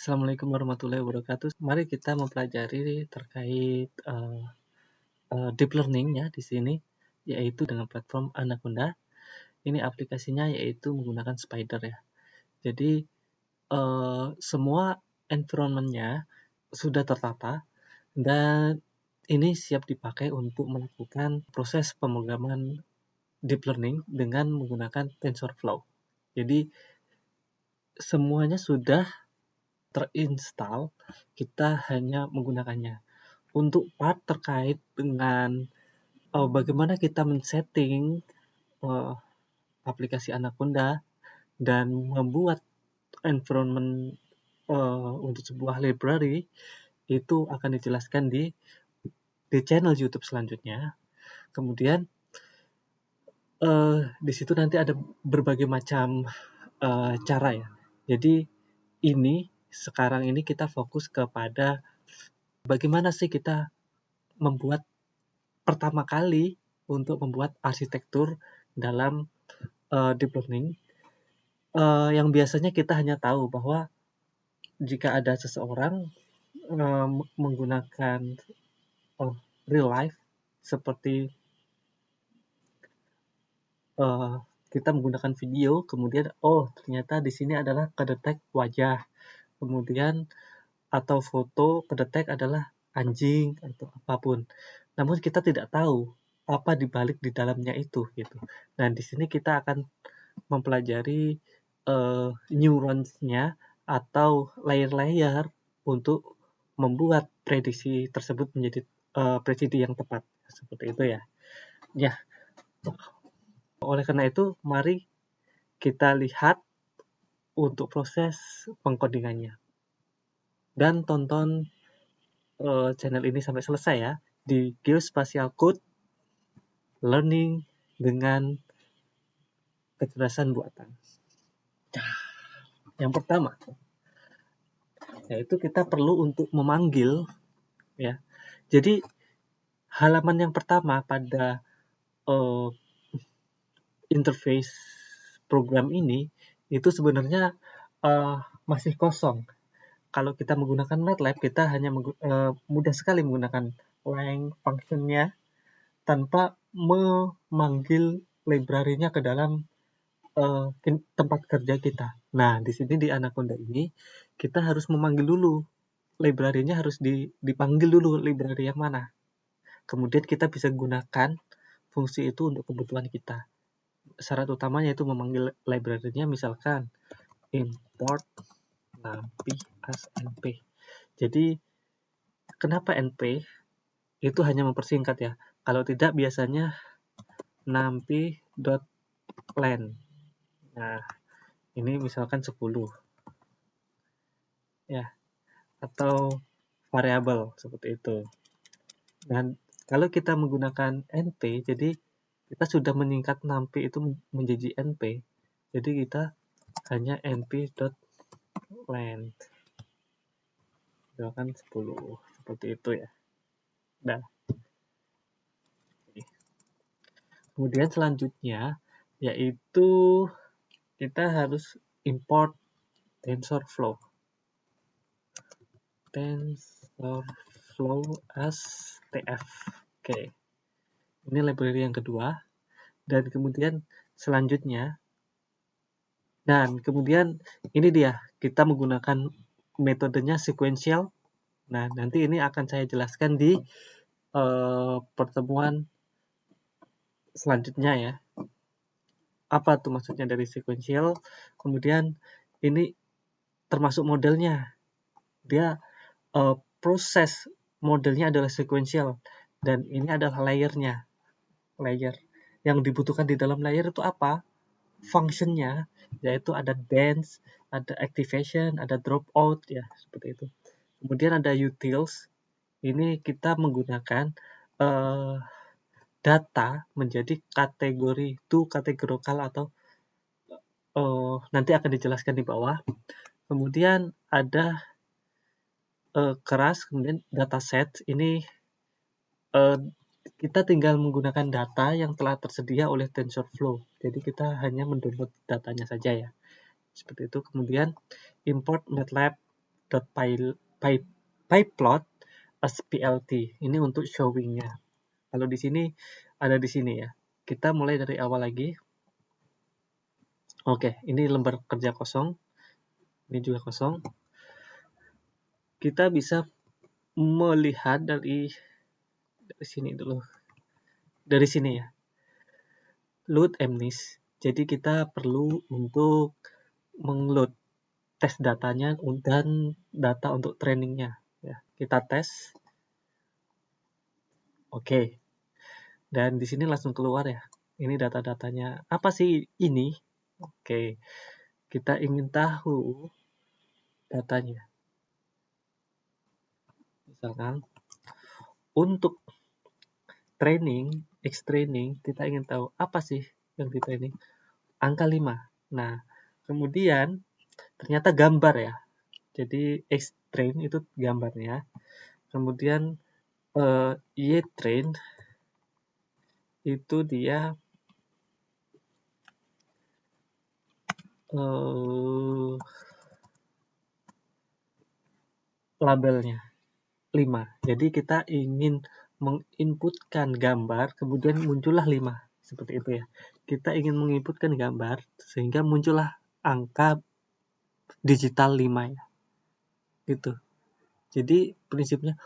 Assalamualaikum warahmatullahi wabarakatuh. Mari kita mempelajari terkait deep learning ya di sini, yaitu dengan platform Anaconda. Ini aplikasinya yaitu menggunakan Spider ya. Jadi semua environment-nya sudah tertata dan ini siap dipakai untuk melakukan proses pemrograman deep learning dengan menggunakan TensorFlow. Jadi semuanya sudah terinstall, kita hanya menggunakannya. Untuk part terkait dengan bagaimana kita men-setting aplikasi Anaconda dan membuat environment untuk sebuah library, itu akan dijelaskan di channel YouTube selanjutnya. Kemudian di situ nanti ada berbagai macam cara ya. Jadi sekarang ini kita fokus kepada bagaimana sih kita membuat pertama kali untuk membuat arsitektur dalam deep learning, yang biasanya kita hanya tahu bahwa jika ada seseorang menggunakan real life seperti kita menggunakan video, kemudian ternyata di sini adalah kedetek wajah, kemudian atau foto kedetek adalah anjing atau apapun. Namun kita tidak tahu apa dibalik di dalamnya itu gitu. Dan di sini kita akan mempelajari neurons-nya atau layer-layer untuk membuat prediksi tersebut menjadi prediksi yang tepat, seperti itu ya. Ya, oleh karena itu mari kita lihat untuk proses pengkodingannya dan tonton channel ini sampai selesai ya, di Geospatial Code Learning dengan kecerdasan buatan. Yang pertama, yaitu kita perlu untuk memanggil ya. Jadi halaman yang pertama pada interface program ini itu sebenarnya masih kosong. Kalau kita menggunakan MATLAB, kita hanya mudah sekali menggunakan lang function-nya tanpa memanggil library-nya ke dalam tempat kerja kita. Nah, di sini di Anaconda ini kita harus memanggil dulu library-nya, harus dipanggil dulu library yang mana. Kemudian kita bisa gunakan fungsi itu untuk kebutuhan kita. Syarat utamanya itu memanggil library-nya, misalkan import NumPy as np. Jadi kenapa np? Itu hanya mempersingkat ya. Kalau tidak biasanya numpy.len. Nah, ini misalkan 10 ya, atau variabel seperti itu. Dan kalau kita menggunakan np, jadi kita sudah meningkat numpy itu menjadi np. Jadi kita hanya np.length misalkan 10 seperti itu ya. Nah, kemudian selanjutnya yaitu kita harus import TensorFlow as tf. Oke. Ini library yang kedua. Dan kemudian selanjutnya, dan kemudian ini dia, kita menggunakan metodenya sequential. Nah, nanti ini akan saya jelaskan di pertemuan selanjutnya ya. Apa tuh maksudnya dari sequential? Kemudian ini termasuk modelnya. Dia proses modelnya adalah sequential dan ini adalah layernya. Layer yang dibutuhkan di dalam layer itu apa? Functionnya, yaitu ada dance, ada activation, ada dropout ya, seperti itu. Kemudian ada utils. Ini kita menggunakan data menjadi kategori to categorical atau nanti akan dijelaskan di bawah. Kemudian ada keras, kemudian dataset. Ini kita tinggal menggunakan data yang telah tersedia oleh TensorFlow. Jadi kita hanya mendownload datanya saja ya. Seperti itu. Kemudian import MATLAB pyplot as plt. Ini untuk showingnya. Kalau di sini ada di sini ya. Kita mulai dari awal lagi. Oke, ini lembar kerja kosong. Ini juga kosong. Kita bisa melihat dari sini dulu. Dari sini ya. Load MNIST. Jadi kita perlu untuk mengload tes datanya dan data untuk trainingnya. Ya, kita tes. Oke. Dan di sini langsung keluar ya. Ini data-datanya. Apa sih ini? Oke. Kita ingin tahu datanya. Misalkan untuk training, X-training, kita ingin tahu apa sih yang di training. Angka 5. Nah, kemudian ternyata gambar ya. Jadi X-train itu gambarnya. Kemudian Y-train itu dia labelnya 5. Jadi kita ingin menginputkan gambar, kemudian muncullah 5. Seperti itu ya. Kita ingin menginputkan gambar, sehingga muncullah angka digital 5 ya. Gitu. Jadi prinsipnya,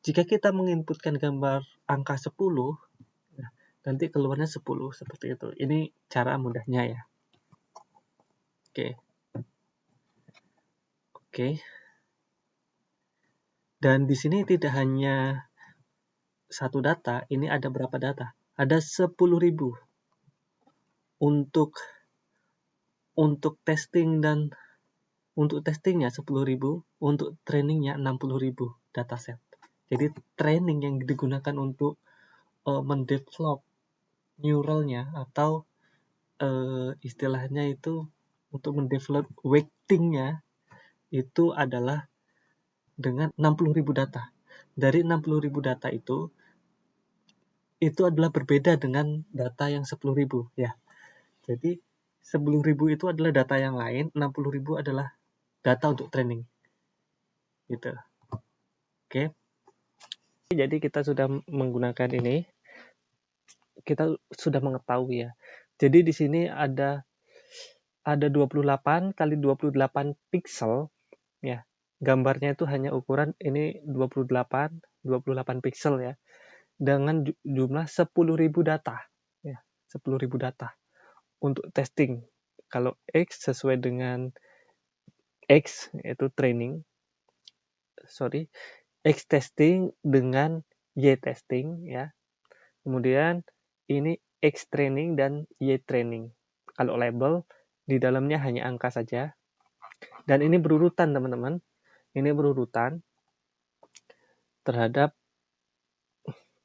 jika kita menginputkan gambar angka 10, nanti keluarnya 10. Seperti itu. Ini cara mudahnya ya. Oke. Dan di sini tidak hanya satu data, ini ada berapa data? Ada 10.000 untuk testing dan untuk testingnya 10.000, untuk trainingnya 60.000 dataset. Jadi training yang digunakan untuk mendevelop neuralnya atau istilahnya itu untuk mendevelop weightingnya itu adalah dengan 60.000 data. Dari 60.000 data itu adalah berbeda dengan data yang 10.000 ya. Jadi 10.000 itu adalah data yang lain, 60.000 adalah data untuk training. Gitu. Oke. Jadi kita sudah menggunakan ini. Kita sudah mengetahui ya. Jadi di sini ada 28 kali 28 pixel ya. Gambarnya itu hanya ukuran ini 28 pixel ya. Dengan jumlah 10.000 data ya. 10.000 data untuk testing. Kalau X sesuai dengan X yaitu training. X testing dengan Y testing ya. Kemudian ini X training dan Y training. Kalau label di dalamnya hanya angka saja. Dan ini berurutan teman-teman. Ini berurutan terhadap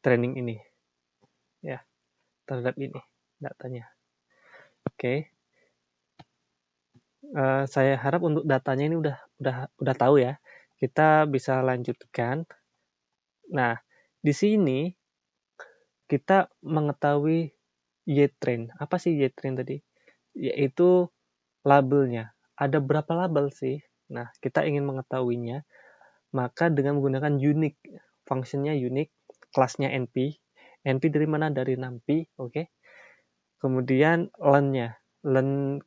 training ini. Ya, terhadap ini datanya. Oke. Saya harap untuk datanya ini udah tahu ya. Kita bisa lanjutkan. Nah, di sini kita mengetahui Y-train. Apa sih Y-train tadi? Yaitu labelnya. Ada berapa label sih? Nah, kita ingin mengetahuinya. Maka dengan menggunakan unique, fungsinya unique, kelasnya NP. NP dari mana? Dari NumPy, oke. Kemudian len-nya. Len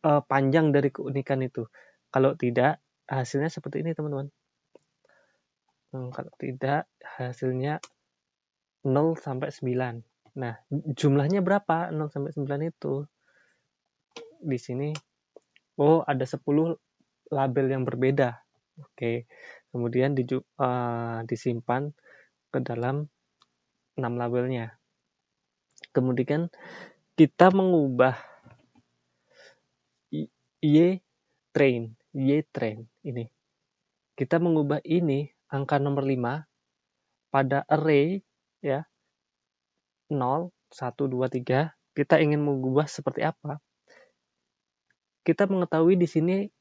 panjang dari keunikan itu. Kalau tidak, hasilnya seperti ini, teman-teman. Kalau tidak, hasilnya 0 sampai 9. Nah, jumlahnya berapa? 0 sampai 9 itu. Di sini, ada 10 label yang berbeda. Oke. Kemudian disimpan ke dalam 6 labelnya. Kemudian kita mengubah Y-train ini. Kita mengubah ini, angka nomor 5, pada array ya 0, 1, 2, 3, kita ingin mengubah seperti apa? Kita mengetahui di sini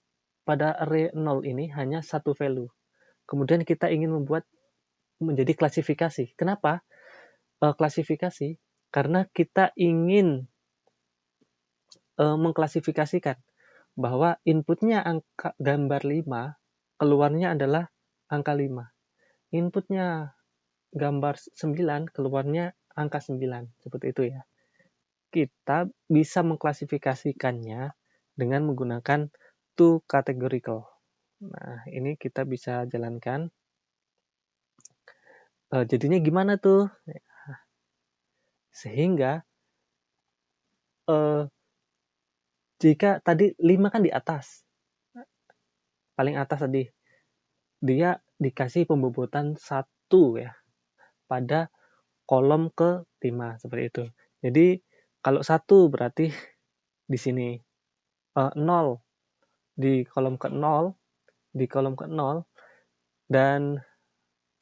pada array 0 ini hanya satu value. Kemudian kita ingin membuat menjadi klasifikasi. Kenapa? Klasifikasi karena kita ingin mengklasifikasikan bahwa inputnya angka gambar 5 keluarnya adalah angka 5. Inputnya gambar 9, keluarnya angka 9. Seperti itu ya. Kita bisa mengklasifikasikannya dengan menggunakan to categorical. Nah, ini kita bisa jalankan. Jadinya gimana tuh? Sehingga jika tadi 5 kan di atas, paling atas tadi, dia dikasih pembobotan 1 ya, pada kolom ke-5, seperti itu. Jadi, kalau 1 berarti di sini 0 di kolom ke-0, dan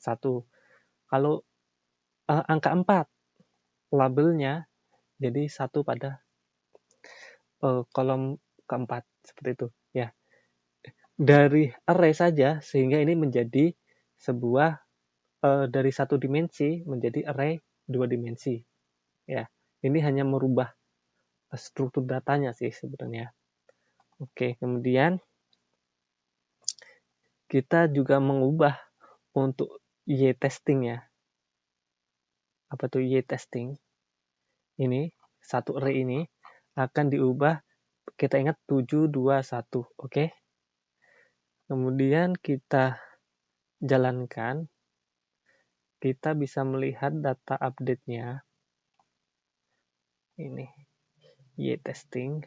1. Kalau angka 4, labelnya jadi 1 pada kolom ke-4, seperti itu ya. Dari array saja, sehingga ini menjadi sebuah dari 1 dimensi menjadi array 2 dimensi ya. Ini hanya merubah struktur datanya sih sebenarnya. Oke, kemudian kita juga mengubah untuk y-testing ya. Apa tuh y-testing? Ini, satu array ini akan diubah, kita ingat 7, 2, 1, oke? Kemudian kita jalankan, kita bisa melihat data update-nya. Ini, y-testing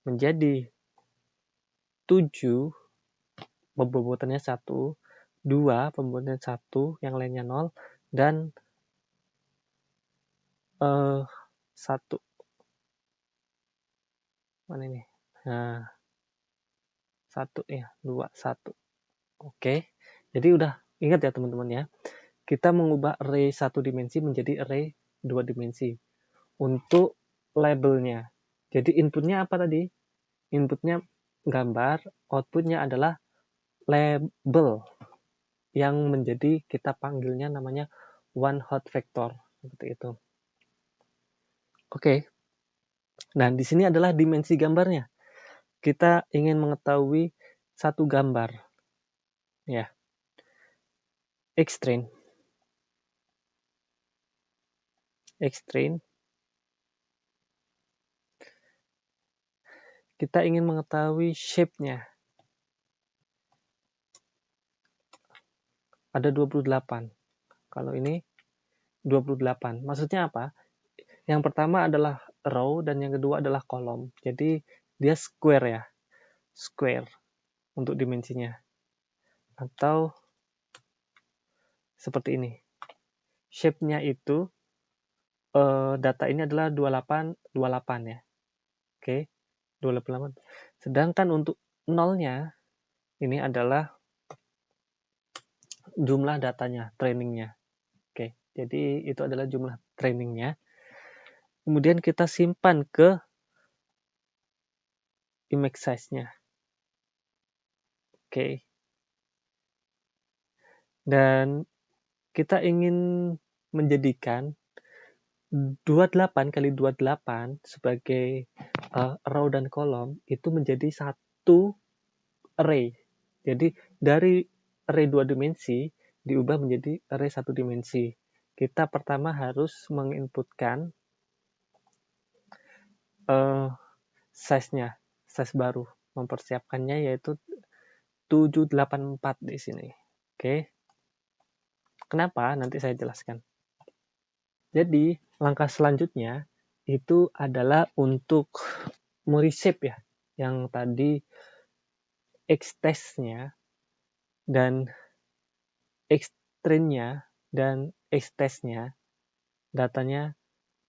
menjadi 7, pembobotannya 1, 2, pembobotannya 1, yang lainnya 0, dan 1. Mana ini? Nah, 1 ya, 2, 1. Oke, jadi udah ingat ya teman-teman ya. Kita mengubah array 1 dimensi menjadi array 2 dimensi. Untuk labelnya. Jadi inputnya apa tadi? Inputnya gambar, outputnya adalah label. Yang menjadi kita panggilnya namanya one hot vector. Seperti itu. Oke. Nah, di sini adalah dimensi gambarnya. Kita ingin mengetahui satu gambar. Ya. Xtrain. Kita ingin mengetahui shape-nya. Ada 28. Kalau ini 28. Maksudnya apa? Yang pertama adalah row dan yang kedua adalah kolom. Jadi dia square ya. Square untuk dimensinya. Atau seperti ini. Shape-nya itu data ini adalah 28 ya. Oke. 28. Sedangkan untuk nolnya ini adalah jumlah datanya, trainingnya. Oke. Jadi itu adalah jumlah trainingnya. Kemudian kita simpan ke image size-nya. Oke. Dan kita ingin menjadikan 28 kali 28 sebagai row dan kolom itu menjadi satu array. Jadi dari array 2 dimensi diubah menjadi array 1 dimensi. Kita pertama harus menginputkan size-nya, size baru. Mempersiapkannya yaitu 784 di sini. Oke. Kenapa? Nanti saya jelaskan. Jadi, langkah selanjutnya itu adalah untuk mereshape ya, yang tadi X-test-nya dan X-train-nya dan X-test-nya, datanya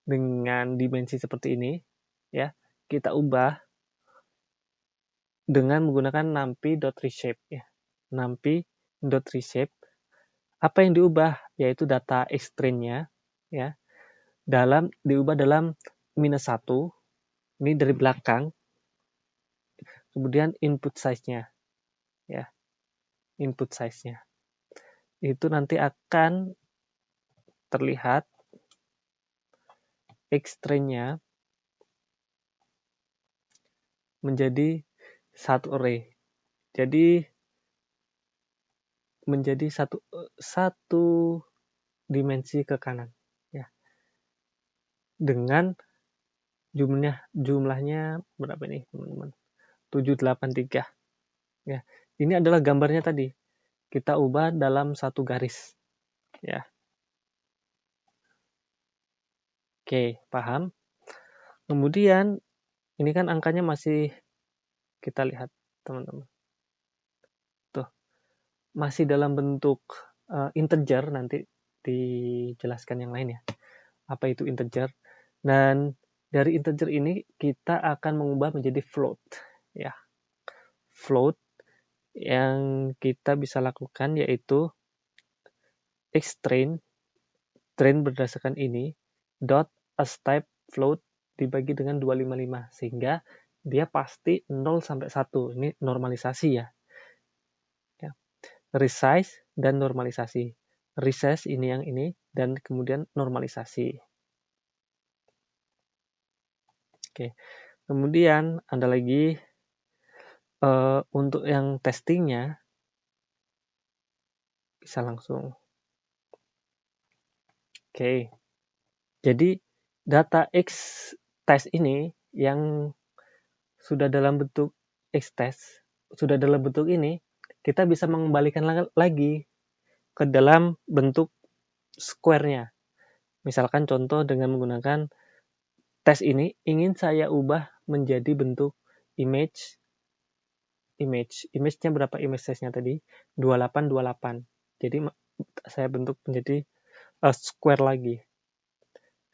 dengan dimensi seperti ini, ya, kita ubah dengan menggunakan numpy.reshape ya. Numpy.reshape. Apa yang diubah? Yaitu data X-train-nya ya, diubah dalam -1, ini dari belakang, kemudian input size-nya ya, input size-nya itu nanti akan terlihat X-train-nya menjadi satu array Jadi menjadi satu dimensi ke kanan, ya. Dengan jumlahnya berapa nih, teman-teman? 783. Ya. Ini adalah gambarnya tadi. Kita ubah dalam satu garis, ya. Oke, paham? Kemudian ini kan angkanya masih kita lihat, teman-teman. Tuh, masih dalam bentuk integer, nanti dijelaskan yang lain ya. Apa itu integer? Dan dari integer ini kita akan mengubah menjadi float, ya. Float yang kita bisa lakukan yaitu xtrain, train berdasarkan ini, dot astype float dibagi dengan 255, sehingga dia pasti 0 sampai 1. Ini normalisasi ya. Resize dan normalisasi. Resize ini yang ini, dan kemudian normalisasi. Oke. Kemudian ada lagi untuk yang testingnya bisa langsung. Oke. Jadi data X test ini yang sudah dalam bentuk X test, sudah dalam bentuk ini, kita bisa mengembalikan lagi ke dalam bentuk square-nya. Misalkan contoh dengan menggunakan tes ini, ingin saya ubah menjadi bentuk image. Image-nya berapa image size-nya tadi? 2828. Jadi saya bentuk menjadi square lagi.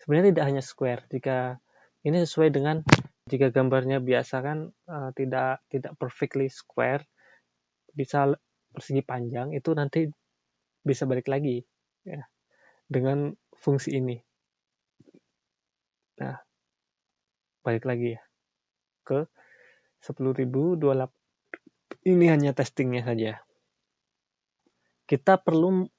Sebenarnya tidak hanya square. Jika ini sesuai dengan jika gambarnya biasa kan tidak perfectly square, bisa persegi panjang, itu nanti bisa balik lagi ya dengan fungsi ini. Nah, balik lagi ya ke 10.028. Ini hanya testingnya saja. Kita perlu